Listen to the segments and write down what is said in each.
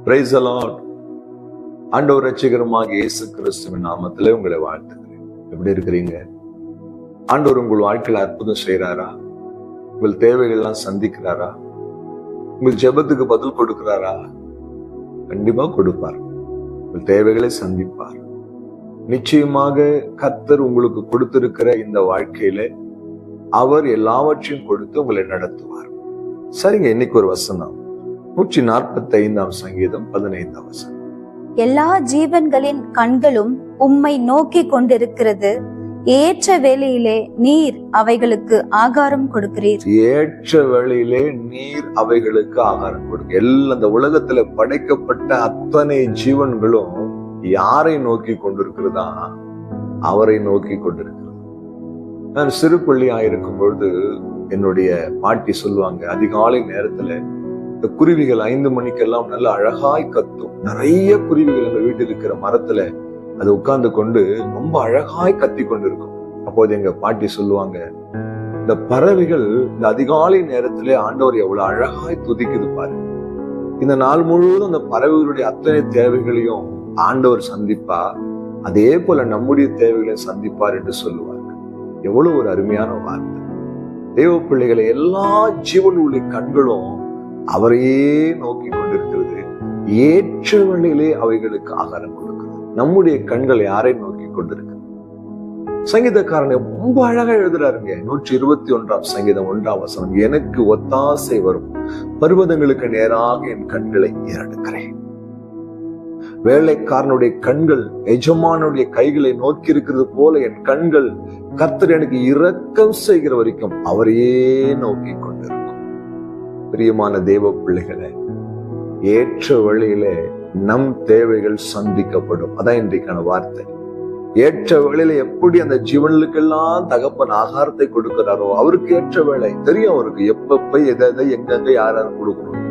Praise the Lord. ஆண்டவர் ரட்சகருமாக இயேசு கிறிஸ்துவின் நாமத்திலே உங்களை வாழ்த்துகிறேன். எப்படி இருக்கிறீங்க? ஆண்டவர் உங்கள் வாழ்க்கையில அற்புதம் செய்யறாரா? உங்கள் தேவைகள்லாம் சந்திக்கிறாரா? உங்கள் ஜெபத்துக்கு பதில் கொடுக்கிறாரா? கண்டிப்பா கொடுப்பார். உங்கள் தேவைகளை சந்திப்பார். நிச்சயமாக கர்த்தர் உங்களுக்கு கொடுத்திருக்கிற இந்த வாழ்க்கையில அவர் எல்லாவற்றையும் கொடுத்து உங்களை நடத்துவார். சரிங்க, இன்னைக்கு ஒரு வசனம் 145 சங்கீதம் 15 வசனம். எல்லா ஜீவன்களின் கண்களும் உம்மை நோக்கி கொண்டிருக்கிறது. ஏற்ற வேளையிலே நீர் அவைகளுக்கு ஆகாரம் கொடுக்கிறீர். ஏற்ற வேளையிலே நீர் அவைகளுக்கு ஆகாரம் கொடுக்க. எல்லா இந்த உலகத்துல படைக்கப்பட்ட அத்தனை ஜீவன்களும் யாரை நோக்கி கொண்டிருக்கிறதா? அவரை நோக்கி கொண்டிருக்கிறது. நான் சிறு பிள்ளையா இருக்கும் பொழுது என்னுடைய பாட்டி சொல்லுவாங்க, அதிகாலை நேரத்துல இந்த குருவிகள் 5 மணிக்கெல்லாம் நல்ல அழகாய் கத்தும். நிறைய குருவிகள் எங்க வீட்டில் இருக்கிற மரத்துல அது உட்கார்ந்து கொண்டு ரொம்ப அழகாய் கத்தி கொண்டிருக்கும். அப்போது எங்க பாட்டி சொல்லுவாங்க, இந்த பறவைகள் இந்த அதிகாலை நேரத்திலே ஆண்டவர் எவ்வளவு அழகாய் துதிக்குது பாரு. இந்த நாள் முழுவதும் அந்த பறவைகளுடைய அத்தனை தேவைகளையும் ஆண்டவர் சந்திப்பார், அதே போல நம்முடைய தேவைகளை சந்திப்பார் என்று சொல்லுவாங்க. எவ்வளவு ஒரு அருமையான வார்த்தை. தேவ பிள்ளைகளை, எல்லா ஜீவனுடைய கண்களும் அவரையே நோக்கி கொண்டிருக்கிறது. ஏற்ற வேளையிலே அவைகளுக்கு ஆகாரம் கொடுக்கிறது. நம்முடைய கண்கள் யாரை நோக்கி கொண்டிருக்கிறது? சங்கீதக்காரன் ரொம்ப அழகா எழுதுறாருங்க. 121 சங்கீதம் 1 வசனம். எனக்கு ஒத்தாசை வரும் பர்வதங்களுக்கு நேராக என் கண்களை ஏறெடுக்கிறேன். வேலைக்காரனுடைய கண்கள் எஜமானுடைய கைகளை நோக்கி இருக்கிறது போல என் கண்கள் கர்த்தர் எனக்கு இரக்கம் செய்கிற வரைக்கும் அவரையே நோக்கி கொண்டிருக்கும். பிரியமான தேவ பிள்ளைகளே, ஏற்ற வழியிலே நம் தேவைகள் சந்திக்கப்படும். அதான் இன்றைக்கான வார்த்தை. ஏற்ற வேளையில எப்படி அந்த ஜீவனுக்கெல்லாம் தகப்பன் ஆகாரத்தை கொடுக்கிறாரோ, அவருக்கு ஏற்ற வேலை தெரியும். அவருக்கு எப்ப எதை எங்கெங்க யாராரு கொடுக்கணும்.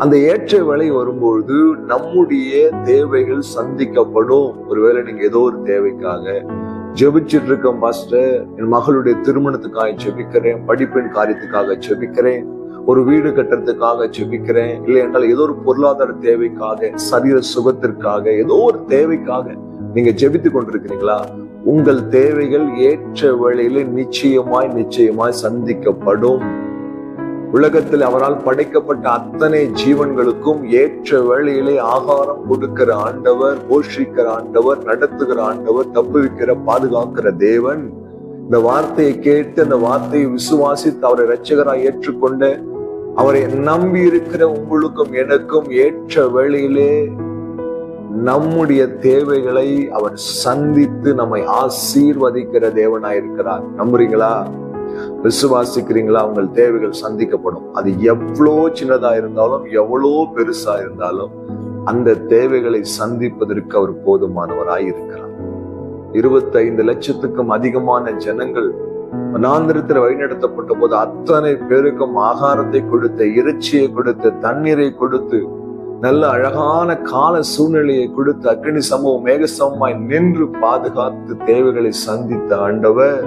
அந்த ஏற்ற வேலை வரும்பொழுது நம்முடைய தேவைகள் சந்திக்கப்படும். ஒருவேளை நீங்க ஏதோ ஒரு தேவைக்காக ஜெபிச்சுட்டு இருக்கோம், பாஸ்டர் என் மகளுடைய திருமணத்துக்காக ஜெபிக்கிறேன், படிப்பின் காரியத்துக்காக ஜெபிக்கிறேன், ஒரு வீடு கட்டுறதுக்காக ஜெபிக்கிறேன், இல்லை என்றால் ஏதோ ஒரு பொருளாதார தேவைக்காக, சரீர சுகத்திற்காக, ஏதோ ஒரு தேவைக்காக நீங்க ஜெபித்து கொண்டிருக்கிறீங்களா? உங்கள் தேவைகள் ஏற்ற வேளையில நிச்சயமாய் சந்திக்கப்படும். உலகத்தில் அவரால் படைக்கப்பட்ட அத்தனை ஜீவன்களுக்கும் ஏற்ற வேளையிலே ஆகாரம் கொடுக்கிற ஆண்டவர், போஷிக்கிற ஆண்டவர், நடத்துகிற ஆண்டவர், தப்புவிக்கிற பாதுகாக்கிற தேவன். இந்த வார்த்தையை கேட்டு அந்த வார்த்தையை விசுவாசித்து அவரை இரட்சகராய் ஏற்றுக்கொண்ட அவரை நம்பி இருக்கிற உங்களுக்கும் எனக்கும் ஏற்ற வேளையிலே நம்முடைய தேவைகளை அவர் சந்தித்து நம்மை ஆசீர்வதிக்கிற தேவனாயிருக்கிறார். நம்புறீங்களா? விசுவாசிக்கிறீங்களா? உங்கள் தேவைகள் சந்திக்கப்படும். அது எவ்வளோ சின்னதா இருந்தாலும் எவ்வளோ பெருசா இருந்தாலும் அந்த தேவைகளை சந்திப்பதற்கு அவர் போதுமானவராய் இருக்கிறார். 25 லட்சத்துக்கும் அதிகமான ஜனங்கள் வனாந்திரத்தில் வழிநடத்தப்பட்ட போது அத்தனை பேருக்கும் ஆகாரத்தை கொடுத்து, இறைச்சியை கொடுத்து, தண்ணீரை கொடுத்து, நல்ல அழகான கால சூழ்நிலையை கொடுத்து, அக்கினி சமூகம் மேக சமமாய் நின்று பாதுகாத்து தேவைகளை சந்தித்த ஆண்டவர்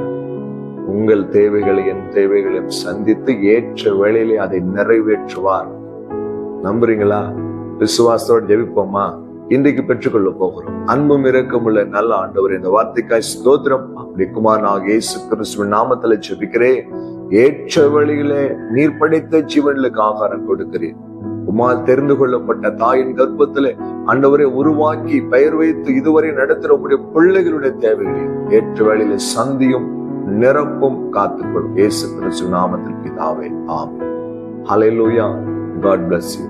உங்கள் தேவைகளை என் தேவைகளையும் சந்தித்து ஏற்ற வேளையிலே அதை நிறைவேற்றுவார். நம்புறீங்களா? விசுவாசத்தோடு ஜெபிப்போமா? இன்றைக்கு பெற்றுக்கொள்ள போகிறோம். அன்பும் இரக்கமுள்ள நல்ல ஆண்டவர், இந்த வார்த்தைக்காய் ஸ்தோத்திரம். அப்படி குமாரனாகிய இயேசு கிறிஸ்துவின் நாமத்திலே ஜெபிக்கிறேன். ஏற்ற வேளையிலே நீர் படைத்த ஜீவனுக்கு ஆகாரம் கொடுக்கிறேன். உம்மால் தெரிந்து கொள்ளப்பட்ட தாயின் கர்ப்பத்திலே ஆண்டவரை உருவாக்கி பெயர் வைத்து இதுவரை நடத்துகிற உங்களுடைய பிள்ளைகளுடைய தேவைகளை ஏற்ற வேளையிலே சந்தியும் நிரப்பும் காத்துக்கொள்ளும். இயேசு கிறிஸ்து நாமத்தில் பிதாவே, ஆமென். ஹல்லேலூயா. God bless you.